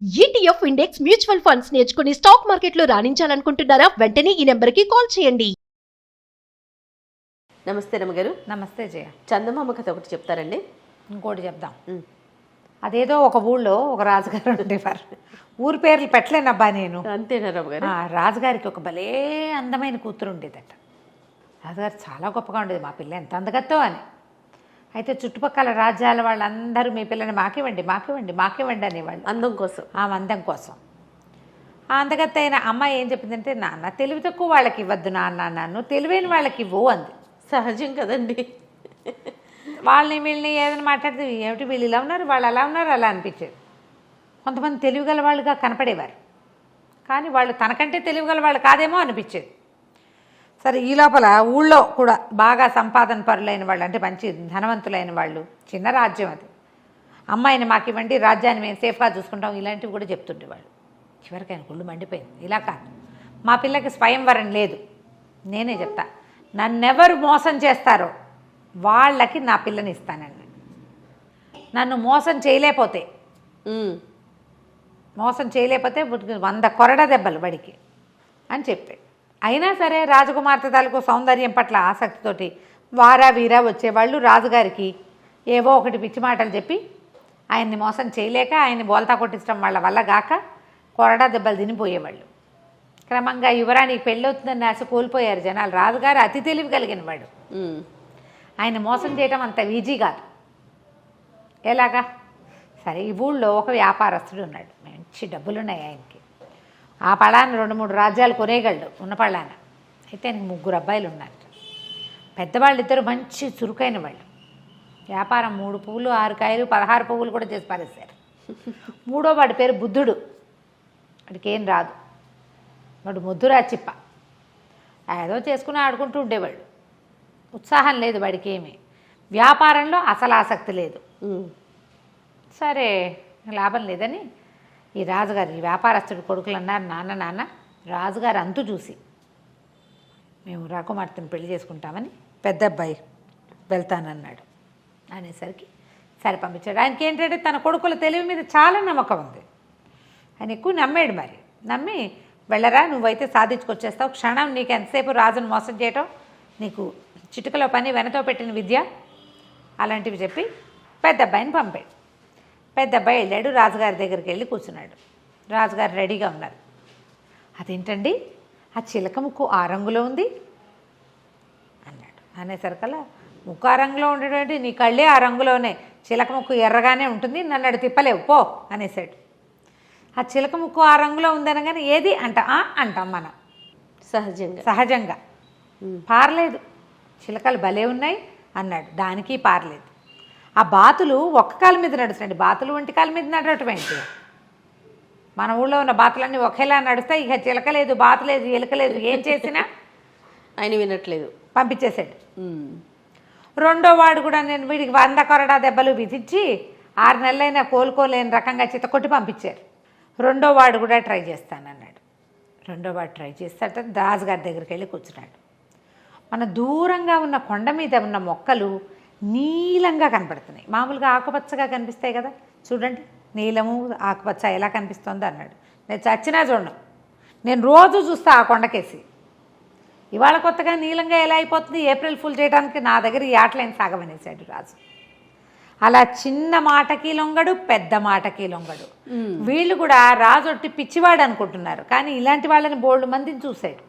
ETF index mutual funds నేర్చుకుని stock మార్కెట్లో రాణించాలనుకుంటున్నారా? వెంటనే ఈ నెంబర్కి కాల్ చేయండి. నమస్తే రమ్మగారు. నమస్తే జయ. చందమామ కథ ఒకటి చెప్తారండి. ఇంకోటి చెప్దాం. అదేదో ఒక ఊళ్ళో ఒక రాజుగారు ఉండేవారు. ఊరి పేర్లు పెట్టలేనబ్బా నేను. అంతేనా రమ్మగారు? రాజుగారికి ఒక భలే అందమైన కూతురు ఉండేదట. రాజుగారు చాలా గొప్పగా ఉండేది, మా పిల్ల ఎంత అందగత్తో అని. అయితే చుట్టుపక్కల రాజ్యాల వాళ్ళందరూ మీ పిల్లని మాకివ్వండి మాకివ్వండి మాకివ్వండి అనేవాళ్ళు. అందం కోసం, ఆమె అందం కోసం. ఆ అందగత్త అయిన అమ్మాయి ఏం చెప్పిందంటే, నాన్న తెలివి తక్కువ వాళ్ళకి ఇవ్వద్దు నాన్న, నన్ను తెలివైన వాళ్ళకి ఇవ్వు అంది. సహజం కదండి. వాళ్ళని వీళ్ళని ఏదైనా మాట్లాడితే ఏమిటి వీళ్ళు ఇలా ఉన్నారు వాళ్ళు అలా ఉన్నారు అలా అనిపించేది. కొంతమంది తెలివిగల వాళ్ళుగా కనపడేవారు, కానీ వాళ్ళు తనకంటే తెలివిగల వాళ్ళు కాదేమో అనిపించేది. సరే, ఈ లోపల ఊళ్ళో కూడా బాగా సంపాదన పరులైన వాళ్ళు, అంటే మంచి ధనవంతులైన వాళ్ళు, చిన్న రాజ్యం అది, అమ్మాయిని మాకు ఇవ్వండి రాజ్యాన్ని మేము సేఫ్గా చూసుకుంటాం ఇలాంటివి కూడా చెప్తుండేవాళ్ళు. చివరికి ఆయన గుళ్ళు మండిపోయింది. ఇలా కాదు, మా పిల్లకి స్వయంవరం లేదు, నేనే చెప్తా, నన్నెవరు మోసం చేస్తారో వాళ్ళకి నా పిల్లని ఇస్తానండి. నన్ను మోసం చేయలేకపోతే 100 కొరడ దెబ్బలు బడికి అని చెప్పాడు. అయినా సరే రాజకుమార్తె తాలూకు సౌందర్యం పట్ల ఆసక్తితోటి వారా వీరా వచ్చేవాళ్ళు రాజుగారికి ఏవో ఒకటి పిచ్చి మాటలు చెప్పి ఆయన్ని మోసం చేయలేక ఆయన్ని బోల్తా కొట్టించడం వాళ్ళ వల్ల గాక కొరడా దెబ్బలు తినిపోయేవాళ్ళు. క్రమంగా యువరానికి పెళ్ళవుతుందని ఆశ కోల్పోయారు జనాలు. రాజుగారు అతి తెలివి కలిగిన వాడు, ఆయన మోసం చేయటం అంత ఈజీ కాదు. ఎలాగా? సరే, ఈ ఊళ్ళో ఒక వ్యాపారస్తుడు ఉన్నాడు, మంచి డబ్బులున్నాయి ఆయనకి. ఆ పళాన 2-3 రాజ్యాలు కొనేయగలడు ఉన్న పళాన. అయితే ఆయనకి 3 అబ్బాయిలు ఉన్నారు. పెద్దవాళ్ళు ఇద్దరు మంచి చురుకైన వాళ్ళు. వ్యాపారం 3 పువ్వులు 6 కాయలు 16 పువ్వులు కూడా చేసి పారేశారు. 3వ వాడి పేరు బుద్ధుడు. వాడికి ఏం రాదు, వాడు ముద్దురా చిప్ప. ఏదో చేసుకుని ఆడుకుంటూ ఉండేవాడు. ఉత్సాహం లేదు వాడికి, ఏమి వ్యాపారంలో అసలు ఆసక్తి లేదు. సరే, లాభం లేదని ఈ రాజుగారు, ఈ వ్యాపారస్తుడి కొడుకులు అన్నారు, నాన్న రాజుగారు అంతు చూసి మేము రాకుమార్తెను పెళ్లి చేసుకుంటామని పెద్ద అబ్బాయి వెళ్తానన్నాడు అనేసరికి సరే పంపించాడు. ఆయనకి ఏంటంటే తన కొడుకుల తెలివి మీద చాలా నమ్మకం ఉంది. ఆయన ఎక్కువ నమ్మాడు. మరి నమ్మి, వెళ్ళరా నువ్వైతే సాధించుకొచ్చేస్తావు, క్షణం నీకు ఎంతసేపు రాజును మోసం చేయటం, నీకు చిటికలో పని వెనతో పెట్టిన విద్య, అలాంటివి చెప్పి పెద్ద అబ్బాయిని పంపాడు. పెద్ద అబ్బాయి వెళ్ళాడు, రాజుగారి దగ్గరికి వెళ్ళి కూర్చున్నాడు. రాజుగారు రెడీగా ఉన్నారు. అదేంటండి ఆ చిలక ముక్కు ఆ రంగులో ఉంది అన్నాడు. అనేసరికల్లా ముక్కు ఆ రంగులో ఉండేటువంటి నీ కళ్ళే ఆ రంగులోనే, చిలక ముక్కు ఎర్రగానే ఉంటుంది, నన్ను అడు తిప్పలేవు పో అనేసాడు. ఆ చిలక ముక్కు ఆ రంగులో ఉందనగానే ఏది అంటాం మనం సహజంగా. పారలేదు, చిలకలు భలే ఉన్నాయి అన్నాడు. దానికి పారలేదు. ఆ బాతులు ఒక్క కాలు మీద నడుస్తాయండి, బాతులు ఒంటి కాలు మీద నడవటం ఏంటి? మన ఊళ్ళో ఉన్న బాతులన్నీ ఒకేలా నడుస్తాయి. ఇక చిలక లేదు, బాతు లేదు, ఎలుక లేదు, ఏం చేసినా ఆయన వినట్లేదు, పంపించేశాడు. 2వ వాడు కూడా నేను వీడికి 100 కొరడా దెబ్బలు విధించి 6 నెలలైనా కోలుకోలేని రకంగా చితకొట్టి పంపించారు. 2వ వాడు కూడా ట్రై చేస్తానన్నాడు. 2వ వాడు ట్రై చేస్తాట రాజుగారి దగ్గరికి వెళ్ళి కూర్చున్నాడు. మన దూరంగా ఉన్న కొండ మీద ఉన్న మొక్కలు నీలంగా కనపడుతున్నాయి. మామూలుగా ఆకుపచ్చగా కనిపిస్తాయి కదా, చూడండి నీలము ఆకుపచ్చ ఎలా కనిపిస్తుందో అన్నాడు. నేను చచ్చినా చూడను, నేను రోజు చూస్తా ఆ కొండకేసి. ఇవాళ కొత్తగా నీలంగా ఎలా అయిపోతుంది, ఏప్రిల్ ఫుల్ చేయడానికి నా దగ్గర ఈ ఆటలైన సాగమనేసాడు రాజు. అలా చిన్న మాటకి లొంగడు, పెద్ద మాటకి లొంగడు. వీళ్ళు కూడా రాజు ఒట్టి పిచ్చివాడు అనుకుంటున్నారు, కానీ ఇలాంటి వాళ్ళని బోల్డ్ మందిని చూశాడు.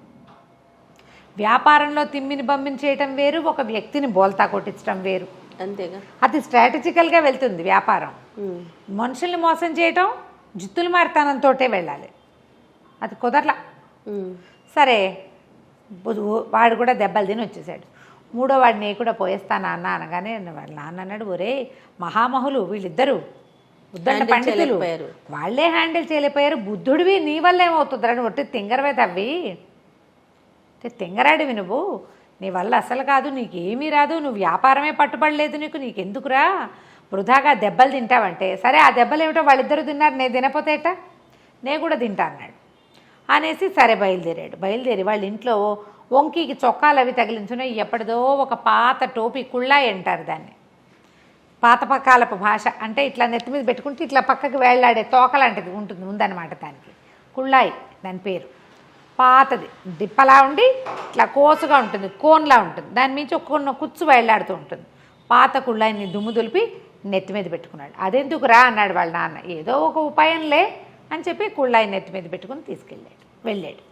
వ్యాపారంలో తిమ్మిని బమ్మిని చేయటం వేరు, ఒక వ్యక్తిని బోల్తా కొట్టించడం వేరు. అంతేగా, అది స్ట్రాటజికల్గా వెళ్తుంది వ్యాపారం. మనుషుల్ని మోసం చేయటం జిత్తులు మారితనంతో వెళ్ళాలి, అది కుదరలా. సరే, వాడు కూడా దెబ్బలు తిని వచ్చేసాడు. 3వ వాడిని నేను కూడా పోయేస్తా నాన్న అనగానే వాళ్ళ నాన్న అన్నాడు, ఒరే మహామహులు వీళ్ళిద్దరూ, బుద్ధుడు పండితులు, వాళ్ళే హ్యాండిల్ చేయలేకపోయారు, బుద్ధుడివి నీ వల్ల ఏమవుతుందని ఒట్టి తింగరవే తవ్వి, తింగరాడివి నువ్వు, నీ వల్ల అసలు కాదు, నీకేమీ రాదు, నువ్వు వ్యాపారమే పట్టుబడలేదు, నీకెందుకురా వృధాగా దెబ్బలు తింటావంటే, సరే ఆ దెబ్బలు ఏమిటో వాళ్ళిద్దరూ తిన్నారు, నేను తినపోతే ఎట్టా, నేను కూడా తింటా అన్నాడు. అనేసి సరే బయలుదేరి వాళ్ళ ఇంట్లో వంకీకి చొక్కాలు అవి తగిలించున్నాయి. ఎప్పటిదో ఒక పాత టోపీ కుళ్ళాయి అంటారు దాన్ని, పాతకాలపు భాష అంటే ఇట్లా నెత్తి మీద పెట్టుకుంటే ఇట్లా పక్కకి వేళ్లాడే తోక లాంటిది ఉంటుంది ఉందన్నమాట దానికి. కుళ్ళాయి దాని పేరు. పాతది డిప్పలా ఉండి ఇట్లా కోసుగా ఉంటుంది, కోన్లా ఉంటుంది, దాని మించి ఒక కుచ్చు వేళ్లాడుతూ ఉంటుంది. పాత కుళ్ళాయిని దుమ్ము దులిపి నెత్తి మీద పెట్టుకున్నాడు. అదెందుకురా అన్నాడు వాళ్ళ నాన్న. ఏదో ఒక ఉపాయంలే అని చెప్పి కుళ్ళాయి నెత్తి మీద పెట్టుకుని వెళ్ళాడు.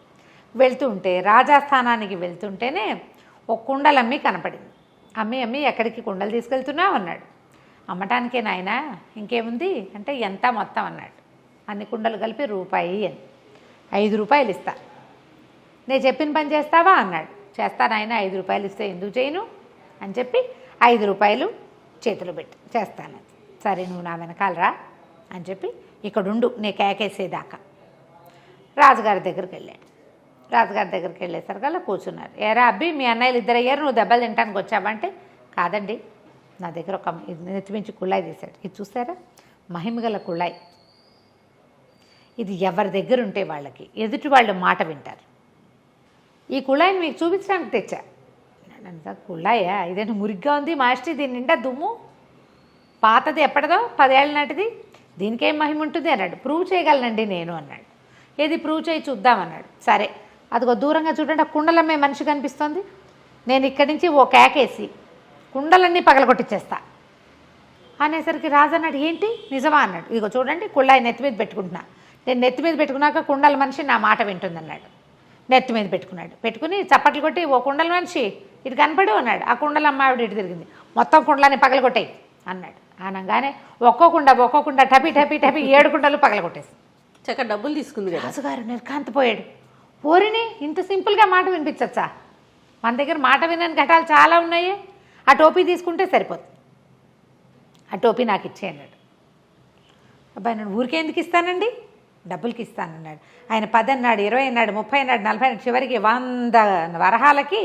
వెళ్తూ ఉంటే రాజాస్థానానికి వెళ్తుంటేనే ఒక కుండలమ్మి కనపడింది. అమ్మి ఎక్కడికి కుండలు తీసుకెళ్తున్నావు అన్నాడు. అమ్మటానికే నాయనా, ఇంకేముంది అంటే ఎంత మొత్తం అన్నాడు. అన్ని కుండలు కలిపి రూపాయి అని. 5 రూపాయలు ఇస్తా, నేను చెప్పిన పని చేస్తావా అన్నాడు. చేస్తానాయన, 5 రూపాయలు ఇస్తే ఎందుకు చేయను అని చెప్పి 5 రూపాయలు చేతిలో పెట్టి చేస్తాను. సరే నువ్వు నా వెనకాలరా అని చెప్పి ఇక్కడుండు నే కేకేసేదాకా రాజుగారి దగ్గరికి వెళ్ళాడు. రాజుగారి దగ్గరికి వెళ్ళేసరికల్లా కూర్చున్నారు. ఏరా అబ్బి, మీ అన్నయ్యలు 2 అయ్యారు, నువ్వు దెబ్బలు తినడానికి వచ్చావంటే, కాదండి నా దగ్గర ఒక నెత్తిమించి కుళ్ళాయి తీశాడు. ఇది చూసారా, మహిమగల కుళ్ళాయి. ఇది ఎవరి దగ్గర ఉంటే వాళ్ళకి ఎదుటి వాళ్ళు మాట వింటారు. ఈ కుళాయిని మీకు చూపించడానికి తెచ్చా. కుళాయా, ఇదేంటి మురిగ్గా ఉంది మాస్టర్, దీని నిండా దుమ్ము, పాతది ఎప్పటిదో 10 ఏళ్ళ నాటిది, దీనికేం మహిమ ఉంటుంది అన్నాడు. ప్రూవ్ చేయగలనండి నేను అన్నాడు. ఏది ప్రూవ్ చేయి చూద్దామన్నాడు. సరే అదిగో దూరంగా చూడండి, ఆ కుండలమ్మే మనిషి కనిపిస్తోంది, నేను ఇక్కడి నుంచి ఓ కేకేసి కుండలన్నీ పగలగొట్టించేస్తా అనేసరికి రాజు అన్నాడు. ఏంటి నిజమా అన్నాడు. ఇదిగో చూడండి కుళ్ళాయి నెత్తి మీద పెట్టుకుంటున్నా, నేను నెత్తి మీద పెట్టుకున్నాక కుండల మనిషి నా మాట వింటుంది అన్నాడు. నెత్తి మీద పెట్టుకున్నాడు. పెట్టుకుని చప్పట్లు కొట్టి, ఓ కుండల మనిషి ఇటు కనపడు అన్నాడు. ఆ కుండల అమ్మావిడ ఇటు తిరిగింది, మొత్తం కుండలని పగలగొట్టాయి అన్నాడు. అనగానే ఒక్కోకుండా టపి 7 కుండలు పగలగొట్టేసి చక్క డబ్బులు తీసుకుంది కదా. రాజుగారు నిర్కాంతపోయాడు. ఓరిని ఇంత సింపుల్గా మాట వినిపించచ్చా, మన దగ్గర మాట వినని ఘటాలు చాలా ఉన్నాయి, ఆ టోపీ తీసుకుంటే సరిపోతుంది, ఆ టోపీ నాకు ఇచ్చే అన్నాడు. అబ్బాయి నేను ఊరికే ఎందుకు ఇస్తానండి, డబ్బులకి ఇస్తానన్నాడు. ఆయన 10 అన్నాడు, 20 అన్నాడు, 30 అన్నాడు, 40 అన్నాడు, చివరికి 100 వరహాలకి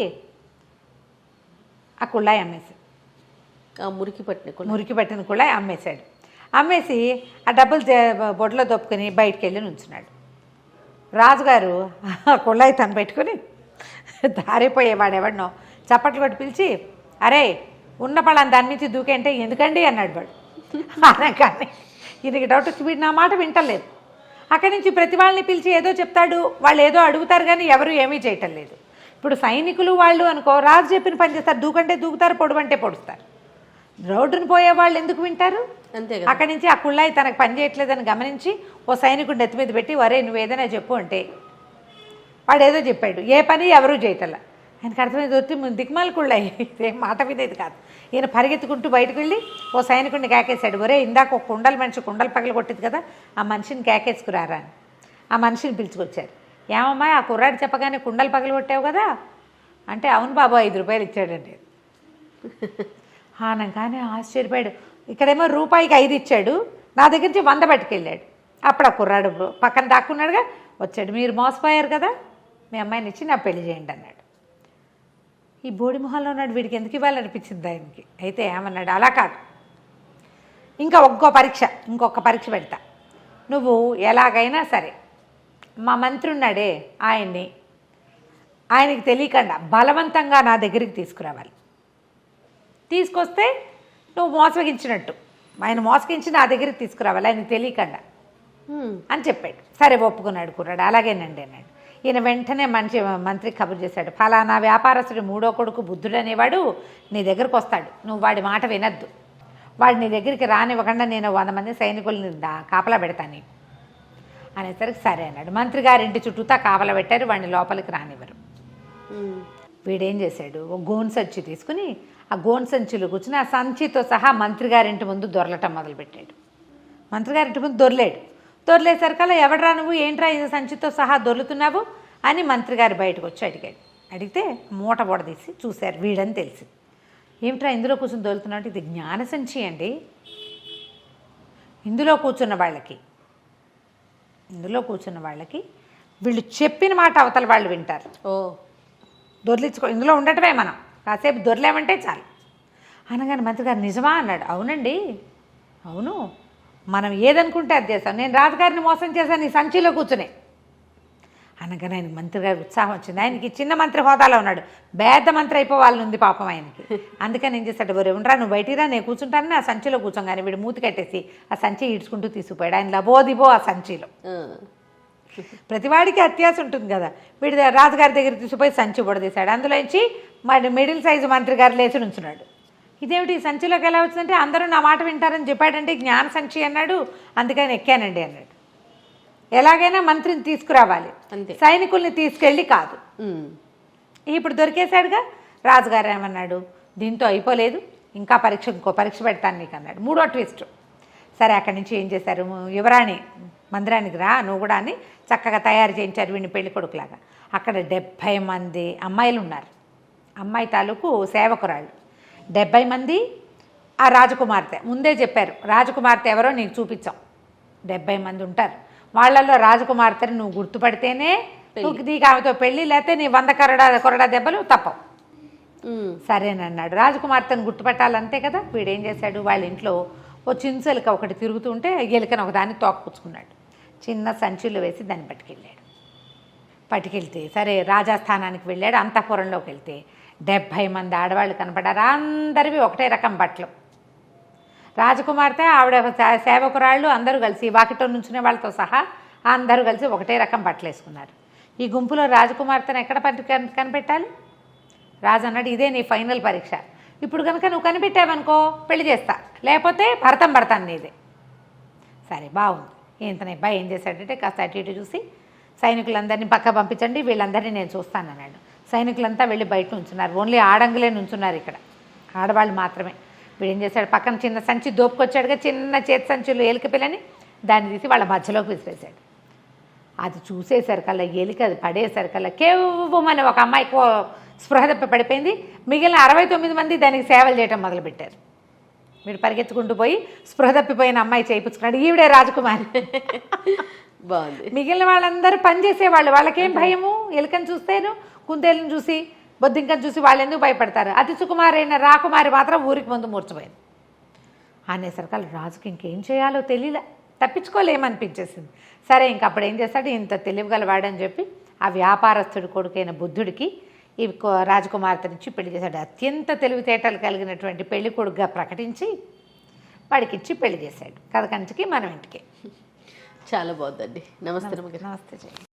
ఆ కుళ్ళాయి అమ్మేశాడు. మురికి పట్టిన కుళ్ళాయి అమ్మేశాడు. అమ్మేసి ఆ డబ్బులు బొడ్లో దొప్పుకొని బయటికి వెళ్ళి నుంచున్నాడు. రాజుగారు ఆ కుళ్ళాయి తను పెట్టుకుని దారిపోయేవాడు ఎవడనో చప్పట్లు కొట్టి పిలిచి, అరే ఉన్న పళ్ళని దాని నుంచి దూకేంటే ఎందుకండి అన్నాడు వాడు. అనగానే ఈయనకి డౌట్ వచ్చి, వీడు నా మాట వింటలేదు. అక్కడి నుంచి ప్రతి వాళ్ళని పిలిచి ఏదో చెప్తాడు, వాళ్ళు ఏదో అడుగుతారు కానీ ఎవరు ఏమీ చేయటం లేదు. ఇప్పుడు సైనికులు వాళ్ళు అనుకో, రాజు చెప్పిన పని చేస్తారు, దూకంటే దూకుతారు, పొడవంటే పొడుస్తారు. రోడ్డును పోయే వాళ్ళు ఎందుకు వింటారు? అంతే. అక్కడి నుంచి ఆ కుళ్ళాయి తనకు పని చేయట్లేదని గమనించి ఓ సైనికుడు నెత్తి మీద పెట్టి, వరే నువ్వు ఏదైనా చెప్పు అంటే వాడు ఏదో చెప్పాడు. ఏ పని ఎవరూ చేయటల్లా. ఆయనకు అర్థమైంది, వచ్చి దిక్మాల కుళ్ళాయి, ఏం మాట వినేది కాదు. ఈయన పరిగెత్తుకుంటూ బయటకు వెళ్ళి ఓ సైనికుడిని కేకేశాడు. ఒరే ఇందాక ఒక కుండల మనిషి కుండలు పగలు కొట్టింది కదా, ఆ మనిషిని కేకేసుకురారా అని. ఆ మనిషిని పిలుచుకొచ్చారు. ఏమమ్మా ఆ కుర్రాడు చెప్పగానే కుండలు పగలు కొట్టావు కదా అంటే, అవును బాబు 5 రూపాయలు ఇచ్చాడండి. అనగానే ఆశ్చర్యపోయాడు. ఇక్కడేమో రూపాయికి 5 ఇచ్చాడు, నా దగ్గర నుంచి 100 పట్టుకెళ్ళాడు. అప్పుడు ఆ కుర్రాడు పక్కన దాక్కున్నాడుగా వచ్చాడు. మీరు మోసపోయారు కదా, మీ అమ్మాయిని ఇచ్చి నా పెళ్లి చేయండి అన్నాడు. ఈ బోడి మొహంలో ఉన్నాడు, వీడికి ఎందుకు ఇవ్వాలనిపించింది ఆయనకి. అయితే ఏమన్నాడు, అలా కాదు, ఇంకొక పరీక్ష పెడతా, నువ్వు ఎలాగైనా సరే మా మంత్రి ఉన్నాడే ఆయనకి తెలియకుండా బలవంతంగా నా దగ్గరికి తీసుకురావాలి. తీసుకొస్తే నువ్వు మోసగించినట్టు, ఆయన మోసగించి నా దగ్గరికి తీసుకురావాలి ఆయనకి తెలియకుండా అని చెప్పాడు. సరే ఒప్పుకున్నాడు కుర్రాడు. అలాగేనండి అన్నాడు. ఈయన వెంటనే మంత్రికి కబురు చేశాడు. ఫలానా వ్యాపారస్తుడు 3వ కొడుకు బుద్ధుడు అనేవాడు నీ దగ్గరకు వస్తాడు, నువ్వు వాడి మాట వినద్దు, వాడు నీ దగ్గరికి రానివ్వకుండా నేను 100 మంది సైనికుల్ని కాపలా పెడతాను అనేసరికి సరే అన్నాడు. మంత్రి గారి ఇంటి చుట్టూతా కాపలా పెట్టారు, వాడిని లోపలికి రానివ్వరు. వీడేం చేశాడు, ఒక గోను సంచి తీసుకుని ఆ గోను సంచిలో కూర్చుని ఆ సంచితో సహా మంత్రి గారింటి ముందు దొరలటం మొదలుపెట్టాడు. మంత్రి గారింటి ముందు దొరలేసరికల్లా ఎవడరా నువ్వు, ఏంట్రా ఇది సంచితో సహా దొరుకుతున్నావు అని మంత్రి గారు బయటకు వచ్చి అడిగాడు. అడిగితే మూట తీసి చూశారు, వీడని తెలిసి. ఏమిట్రా ఇందులో కూర్చొని దొరుకుతున్నావు? ఇది జ్ఞాన సంచి అండి, ఇందులో కూర్చున్న వాళ్ళకి వీళ్ళు చెప్పిన మాట అవతల వాళ్ళు వింటారు. దొర్లించుకో, ఇందులో ఉండటమే, మనం కాసేపు దొరలేమంటే చాలు అనగానే మంత్రి గారు నిజమా అన్నాడు. అవునండి, అవును, మనం ఏదనుకుంటే అది చేస్తాం, నేను రాజుగారిని మోసం చేశాను ఈ సంచిలో కూర్చునే అనగానే ఆయన మంత్రి గారి ఉత్సాహం వచ్చింది. ఆయనకి చిన్న మంత్రి హోదాలో ఉన్నాడు, పెద్ద మంత్రి అయిపోవాలని ఉంది పాపం ఆయనకి. అందుకని ఏం చేశాడు, ఎవరు ఉండరా నువ్వు బయటిరా, నేను కూర్చుంటానని ఆ సంచిలో కూర్చోగానే వీడు మూతి కట్టేసి ఆ సంచి ఈడ్చుకుంటూ తీసుకుపోయాడు. ఆయన లబోదిబో ఆ సంచిలో. ప్రతివాడికి అత్యాస ఉంటుంది కదా. వీడి రాజుగారి దగ్గర తీసుకుపోయి సంచి బుడదీశాడు. అందులోంచి మరి మిడిల్ సైజు మంత్రి గారు లేచి నుంచున్నాడు. ఇదేమిటి ఈ సంచిలోకి ఎలా వచ్చిందంటే, అందరూ నా మాట వింటారని చెప్పాడంటే జ్ఞాన సంచి అన్నాడు, అందుకని ఎక్కానండి అన్నాడు. ఎలాగైనా మంత్రిని తీసుకురావాలి, సైనికుల్ని తీసుకెళ్ళి కాదు. ఇప్పుడు దొరికేశాడుగా. రాజుగారు ఏమన్నాడు, దీంతో అయిపోలేదు, ఇంకా ఇంకో పరీక్ష పెడతాను నీకు అన్నాడు. మూడో ట్విస్ట్. సరే అక్కడి నుంచి ఏం చేశారు, యువరాణి మందిరానికి రా నువ్వు కూడా అని చక్కగా తయారు చేయించారు వీడిని పెళ్లి కొడుకులాగా. అక్కడ 70 మంది అమ్మాయిలు ఉన్నారు, అమ్మాయి తాలూకు సేవకురాళ్ళు 70 మంది. ఆ రాజకుమార్తె ముందే చెప్పారు, రాజకుమార్తె ఎవరో నీకు చూపించాం. 70 మంది ఉంటారు, వాళ్ళల్లో రాజకుమార్తెని నువ్వు గుర్తుపడితేనే నీకు ఆమెతో పెళ్ళి, లేకపోతే నీ 100 కొరడా దెబ్బలు తప్పవు. సరేనన్నాడు. రాజకుమార్తెను గుర్తుపట్టాలంతే కదా. వీడేం చేశాడు, వాళ్ళ ఇంట్లో ఓ చించెలిక ఒకటి తిరుగుతుంటే ఎలుకను ఒకదాన్ని తోకపుచ్చుకున్నాడు. చిన్న సంచులు వేసి దాన్ని పట్టుకెళ్తే సరే రాజాస్థానానికి వెళ్ళాడు. అంతఃపురంలోకి వెళ్తే 70 మంది ఆడవాళ్ళు కనపడారు. అందరివి ఒకటే రకం బట్టలు. రాజకుమార్తె ఆవిడ సేవకురాళ్ళు అందరూ కలిసి వాకిట్లో నుంచునే వాళ్ళతో సహా అందరూ కలిసి ఒకటే రకం బట్టలు వేసుకున్నారు. ఈ గుంపులో రాజకుమార్తెను ఎక్కడ కనిపెట్టాలి? రాజు అన్నాడు, ఇదే నీ ఫైనల్ పరీక్ష. ఇప్పుడు కనుక నువ్వు కనిపెట్టావనుకో పెళ్లి చేస్తా, లేకపోతే భరతాను నీదే. సరే బాగుంది. ఇంతనే అబ్బాయి ఏం చేశాడంటే కాస్త అటు ఇటు చూసి సైనికులందరినీ పక్క పంపించండి, వీళ్ళందరినీ నేను చూస్తానన్నాడు. సైనికులంతా వెళ్ళి బయట నుంచున్నారు. ఓన్లీ ఆడంగులే నుంచున్నారు ఇక్కడ, ఆడవాళ్ళు మాత్రమే. వీడు ఏం చేశాడు, పక్కన చిన్న సంచి దోపుకొచ్చాడుగా, చిన్న చేతి సంచులు ఎలుక పిల్లని దాన్ని తీసి వాళ్ళ మధ్యలోకి విసిరేశాడు. అది చూసేసరికల్లా ఎలుక అది పడేసరికల్లా కేవ్వమని ఒక అమ్మాయికి స్పృహ తప్పి పడిపోయింది. మిగిలిన 69 మంది దానికి సేవలు చేయటం మొదలుపెట్టారు. వీడు పరిగెత్తుకుంటూ పోయి స్పృహ తప్పిపోయిన అమ్మాయి చేయించుకున్నాడు. ఈవిడే రాజకుమారి. బాగుంది. మిగిలిన వాళ్ళందరూ పనిచేసేవాళ్ళు, వాళ్ళకేం భయము, ఎలుకని చూస్తేను కుందేలను చూసి బొద్దింకని చూసి వాళ్ళు ఎందుకు భయపడతారు. అతి సుకుమారైన రాకుమారి మాత్రం ఊరికి ముందు మూర్చిపోయింది. అనేసరికల్ రాజుకి ఇంకేం చేయాలో తెలియలే, తప్పించుకోలేమనిపించేసింది. సరే ఇంక అప్పుడు ఏం చేస్తాడు, ఇంత తెలివిగలవాడని చెప్పి ఆ వ్యాపారస్తుడి కొడుకైన బుద్ధుడికి ఈ రాజకుమార్తెనిచ్చి పెళ్లి చేశాడు. అత్యంత తెలివితేటలు కలిగినటువంటి పెళ్లి కొడుకుగా ప్రకటించి వాడికిచ్చి పెళ్లి చేశాడు. కథ కంచికి మనం ఇంటికి. చాలా బాగుందండి. నమస్తే. నమస్తే.